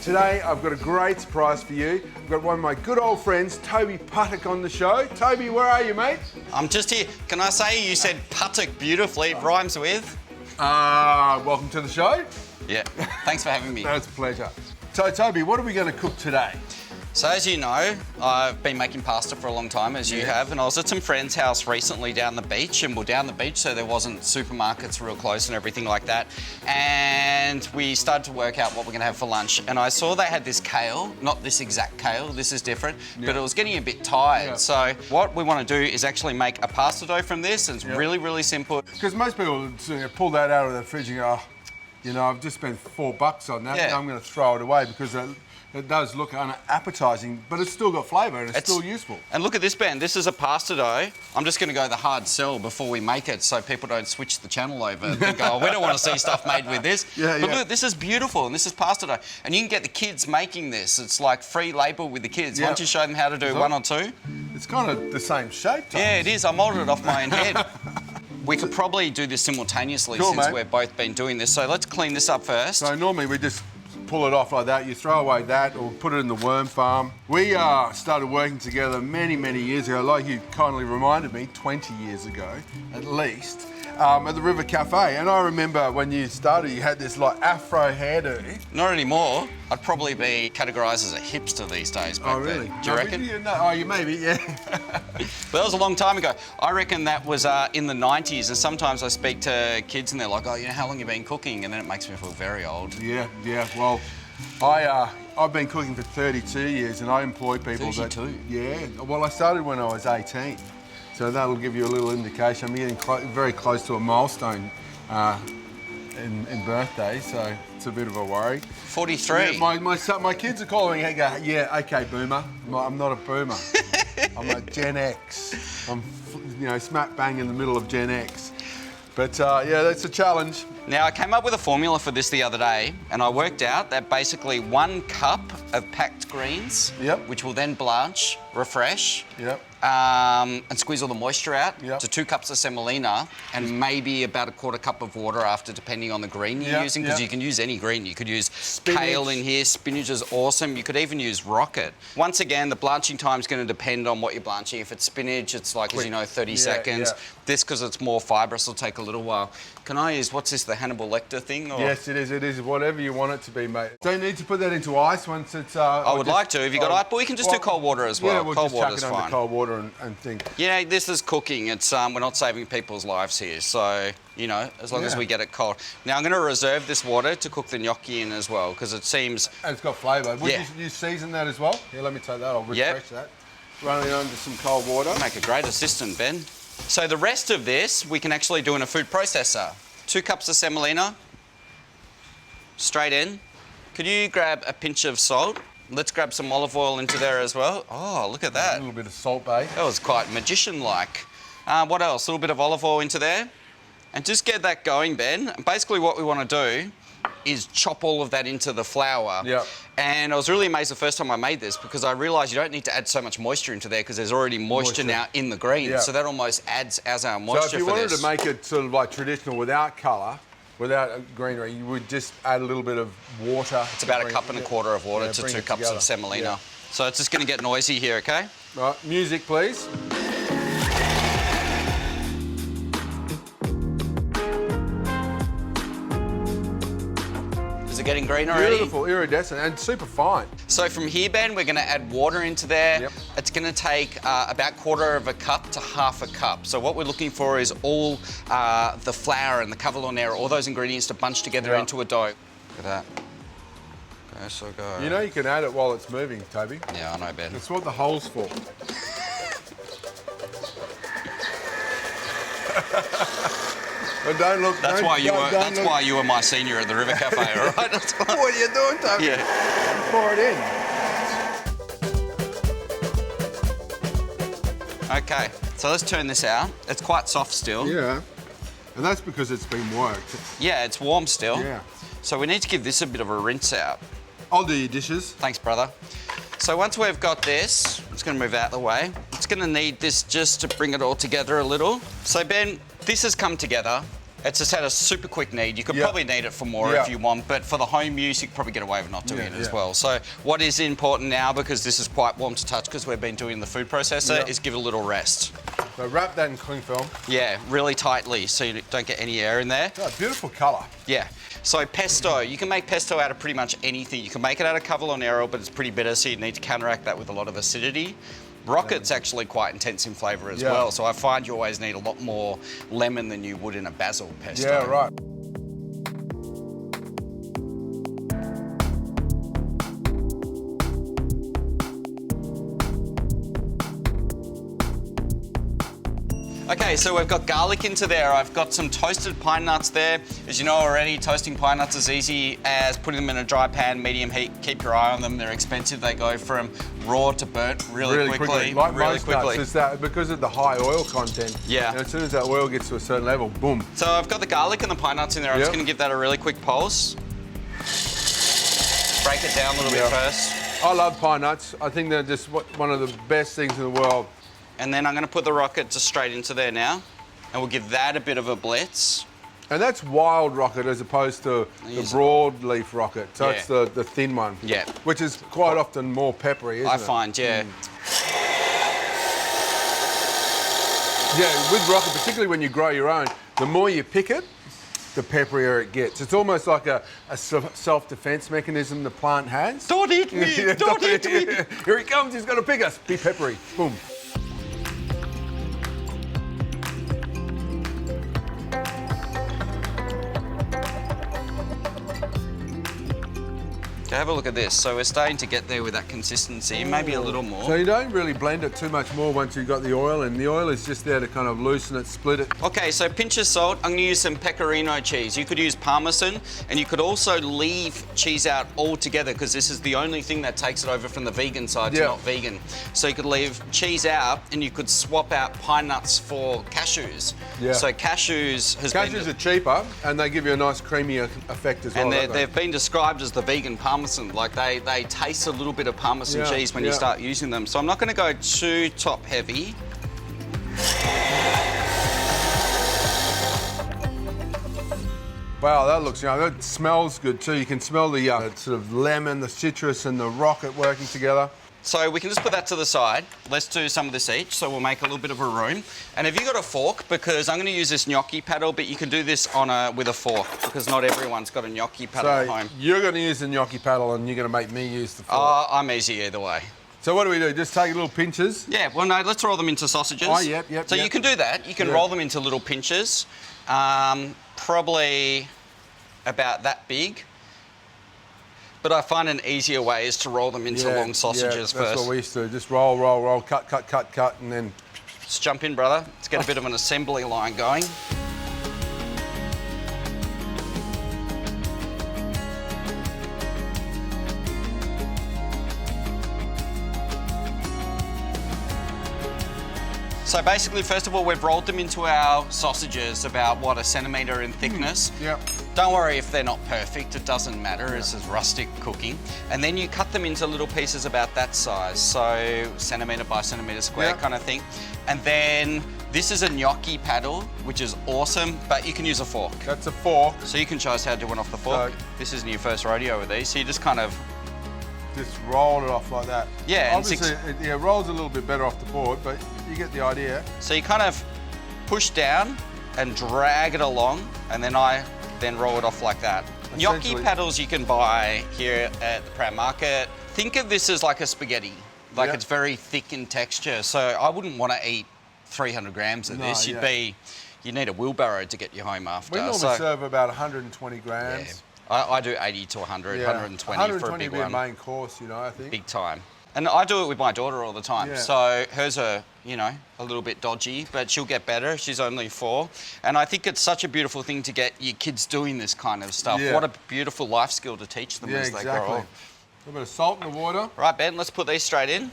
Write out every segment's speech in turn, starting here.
Today, I've got a great surprise for you. I've got one of my good old friends, Tobie Puttock, on the show. Tobie, where are you, mate? I'm just here. Can I say you said Puttock beautifully? It rhymes with. Welcome to the show. Yeah. Thanks for having me. No, it's a pleasure. So, Tobie, what are we going to cook today? So as you know, I've been making pasta for a long time, as you have, and I was at some friend's house recently down the beach, and we're down the beach, so there wasn't supermarkets real close and everything like that. And we started to work out what we're going to have for lunch, and I saw they had this kale, not this exact kale, this is different, but it was getting a bit tired. Yeah. So what we want to do is actually make a pasta dough from this, and it's really, really simple. Because most people pull that out of the fridge and go, oh, you know, I've just spent $4 on that, and I'm going to throw it away because it does look unappetising, but it's still got flavour and it's still useful. And look at this, Ben. This is a pasta dough. I'm just going to go the hard sell before we make it so people don't switch the channel over and think, oh, we don't want to see stuff made with this. Look, this is beautiful, and this is pasta dough. And you can get the kids making this. It's like free labour with the kids. Why don't you show them how to do one or two? It's kind of the same shape, Tom. Yeah, it is. I moulded it off my own head. We could probably do this simultaneously since we've both been doing this. So let's clean this up first. So normally we just pull it off like that. You throw away that or put it in the worm farm. We started working together many, many years ago, like you kindly reminded me, 20 years ago at least, at the River Cafe. And I remember when you started, you had this like afro hairdo. Not anymore. I'd probably be categorised as a hipster these days back then. Do you reckon? You maybe, yeah. But that was a long time ago. I reckon that was in the 90s, and sometimes I speak to kids and they're like, oh, you know, how long you been cooking? And then it makes me feel very old. Yeah. Well, I've been cooking for 32 years and I employ people 32? Yeah. Well, I started when I was 18. So that'll give you a little indication. I'm getting very close to a milestone in birthday, so it's a bit of a worry. 43. Yeah, my kids are calling me and go, yeah, okay, boomer. I'm not a boomer. I'm a Gen X. I'm, smack bang in the middle of Gen X. But yeah, that's a challenge. Now, I came up with a formula for this the other day, and I worked out that basically 1 cup of packed greens, which will then blanch, refresh, and squeeze all the moisture out, to 2 cups of semolina, and maybe about a 1/4 cup of water after, depending on the green you're using, because you can use any green. You could use kale in here. Spinach is awesome. You could even use rocket. Once again, the blanching time is going to depend on what you're blanching. If it's spinach, it's like, as you know, 30 seconds. This, because it's more fibrous, will take a little while. Can I use, what's this, the Hannibal Lecter thing? Or? Yes, it is. It is whatever you want it to be, mate. Don't need to put that into ice once it's... I would like to. Have you got ice? But we can just do cold water as well. Yeah, we'll cold just chuck it under cold water and think. Yeah, this is cooking. It's we're not saving people's lives here. So, as long as we get it cold. Now, I'm going to reserve this water to cook the gnocchi in as well, because it seems... And it's got flavour. Would you season that as well? Yeah, let me take that. I'll refresh that. Run it under some cold water. Make a great assistant, Ben. So the rest of this, we can actually do in a food processor. 2 cups of semolina, straight in. Could you grab a pinch of salt? Let's grab some olive oil into there as well. Oh, look at that. A little bit of Salt Bay. That was quite magician-like. What else? A little bit of olive oil into there. And just get that going, Ben. And basically what we want to do is chop all of that into the flour. And I was really amazed the first time I made this, because I realised you don't need to add so much moisture into there because there's already moisture now in the greens. So that almost adds as our moisture for this. So if you wanted to make it sort of like traditional without colour, without greenery, you would just add a little bit of water. It's about 1 1/4 cup of water to 2 cups of semolina. So it's just going to get noisy here, okay? Right, music please. Is it getting green already? Beautiful, iridescent and super fine. So from here, Ben, we're going to add water into there. It's going to take about 1/4 cup to 1/2 cup. So what we're looking for is all the flour and the cavallonera, all those ingredients to bunch together into a dough. Look at that. Go, so go. You know you can add it while it's moving, Tobie. Yeah, I know, Ben. That's what the hole's for. But don't look. That's why you were my senior at the River Cafe, all right? What are you doing, Tobie? Yeah. Pour it in. Okay, so let's turn this out. It's quite soft still. Yeah, and that's because it's been worked. Yeah, it's warm still. Yeah. So we need to give this a bit of a rinse out. I'll do your dishes. Thanks, brother. So once we've got this, I'm just going to move out of the way. It's going to need this just to bring it all together a little. So Ben, this has come together It's just had a super quick knead. You could probably knead it for more if you want, but for the home use, you could probably get away with not doing it as well. So what is important now, because this is quite warm to touch because we've been doing the food processor, is give it a little rest. So wrap that in cling film. Yeah, really tightly so you don't get any air in there. Oh, beautiful colour. Yeah. So pesto, you can make pesto out of pretty much anything. You can make it out of cavolo, but it's pretty bitter, so you need to counteract that with a lot of acidity. Rocket's actually quite intense in flavour as well, so I find you always need a lot more lemon than you would in a basil pesto. Yeah, right. Okay, so we've got garlic into there. I've got some toasted pine nuts there. As you know already, toasting pine nuts is easy as putting them in a dry pan, medium heat. Keep your eye on them. They're expensive. They go from raw to burnt really quickly. Like most nuts, is that because of the high oil content. Yeah. And as soon as that oil gets to a certain level, boom. So I've got the garlic and the pine nuts in there. I'm just going to give that a really quick pulse. Break it down a little bit first. I love pine nuts. I think they're just one of the best things in the world. And then I'm going to put the rocket just straight into there now. And we'll give that a bit of a blitz. And that's wild rocket as opposed to the broadleaf rocket. So it's the thin one. Yeah. Which is quite often more peppery, isn't it? I find, yeah. Yeah, with rocket, particularly when you grow your own, the more you pick it, the pepperier it gets. It's almost like a self-defense mechanism the plant has. Don't eat me! Don't eat me! Here he comes, he's going to pick us. Be peppery. Boom. Have a look at this. So we're starting to get there with that consistency, maybe a little more. So you don't really blend it too much more once you've got the oil, and the oil is just there to kind of loosen it, split it. Okay, so pinch of salt. I'm gonna use some pecorino cheese. You could use Parmesan, and you could also leave cheese out altogether because this is the only thing that takes it over from the vegan side to not vegan. So you could leave cheese out, and you could swap out pine nuts for cashews. Yeah. So cashews are cheaper, and they give you a nice creamy effect as well. And they've been described as the vegan Parmesan. Like they taste a little bit of Parmesan cheese when you start using them. So I'm not going to go too top heavy. Wow, that looks, that smells good too. You can smell the sort of lemon, the citrus, and the rocket working together. So we can just put that to the side. Let's do some of this each, so we'll make a little bit of a room. And have you got a fork? Because I'm going to use this gnocchi paddle, but you can do this with a fork, because not everyone's got a gnocchi paddle at home. You're going to use the gnocchi paddle, and you're going to make me use the fork. I'm easy either way. So what do we do? Just take little pinches? Yeah, well, no, let's roll them into sausages. Oh, yep. So you can do that. You can roll them into little pinches, probably about that big. But I find an easier way is to roll them into long sausages first. That's what we used to do. Just roll, cut, and then... Just jump in, brother. Let's get a bit of an assembly line going. So basically, first of all, we've rolled them into our sausages about, what, 1 centimetre in thickness. Yep. Don't worry if they're not perfect, it doesn't matter, this is rustic cooking. And then you cut them into little pieces about that size, so centimetre by centimetre square kind of thing. And then this is a gnocchi paddle, which is awesome, but you can use a fork. That's a fork. So you can show us how to do one off the fork. This isn't your first rodeo with these, so you just kind of... Just roll it off like that. Yeah. Obviously, it rolls a little bit better off the board, but you get the idea. So you kind of push down and drag it along, and then I roll it off like that. Gnocchi paddles you can buy here at the Pram Market. Think of this as like a spaghetti. Like it's very thick in texture, so I wouldn't want to eat 300 grams of this. You'd need a wheelbarrow to get you home after. We normally serve about 120 grams. Yeah. I do 80 to 100, 120 for a big one. 120 would be a main course, I think. Big time. And I do it with my daughter all the time. Yeah. So hers are, a little bit dodgy, but she'll get better. She's only 4. And I think it's such a beautiful thing to get your kids doing this kind of stuff. Yeah. What a beautiful life skill to teach them as they grow up. A bit of salt in the water. Right, Ben, let's put these straight in.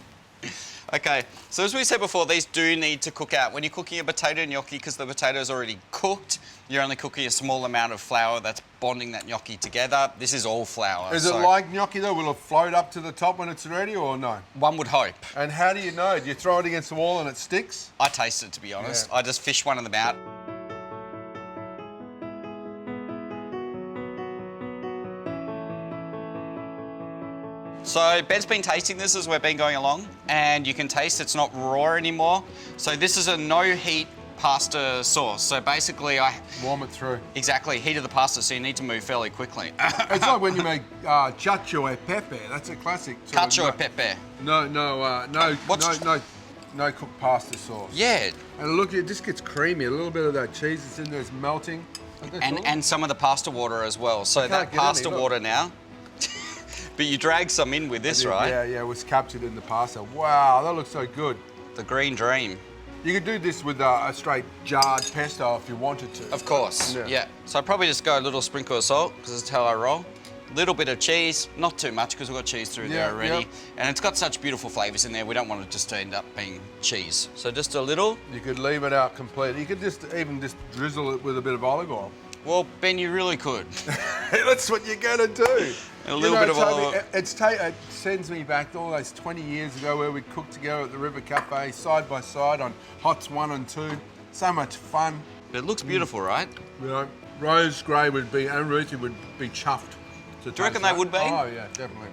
Okay, so as we said before, these do need to cook out. When you're cooking a potato gnocchi, because the potato's already cooked, you're only cooking a small amount of flour that's bonding that gnocchi together. This is all flour. Is it like gnocchi though? Will it float up to the top when it's ready or no? One would hope. And how do you know? Do you throw it against the wall and it sticks? I taste it, to be honest. I just fish one of them out. So Ben's been tasting this as we've been going along, and you can taste it's not raw anymore. So this is a no-heat pasta sauce. So basically warm it through. Exactly, heat of the pasta, so you need to move fairly quickly. It's like when you make cacio e pepe. That's a classic. Cacio e pepe. No cooked pasta sauce. Yeah. And look, it just gets creamy. A little bit of that cheese that's in there is melting. And some of the pasta water as well. So that pasta water now. But you drag some in with this, right? Yeah, it was captured in the pasta. Wow, that looks so good. The green dream. You could do this with a straight jarred pesto if you wanted to. Of course, yeah. So I'd probably just go a little sprinkle of salt, because that's how I roll. Little bit of cheese, not too much, because we've got cheese through there already. And it's got such beautiful flavours in there, we don't want it just to end up being cheese. So just a little. You could leave it out completely. You could even drizzle it with a bit of olive oil. Well, Ben, you really could. That's what you're going to do. And a little bit of Tobie, olive. it sends me back to all those 20 years ago where we cooked together at the River Cafe, side by side on Hots 1 and 2. So much fun. But it looks beautiful, right? You know, Rose Gray and Ruthie would be chuffed. Do you reckon they would be? Oh, yeah, definitely.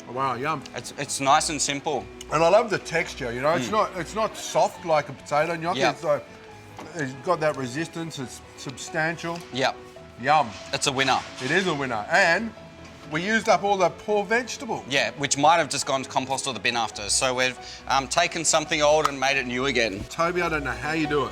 Oh, wow, yum. It's nice and simple. And I love the texture, you know. It's not soft like a potato gnocchi. Yep. It's like, it's got that resistance, it's substantial. Yep. Yum. It's a winner. It is a winner. And we used up all the poor vegetable. Yeah, which might have just gone to compost or the bin after. So we've taken something old and made it new again. Tobie, I don't know how you do it.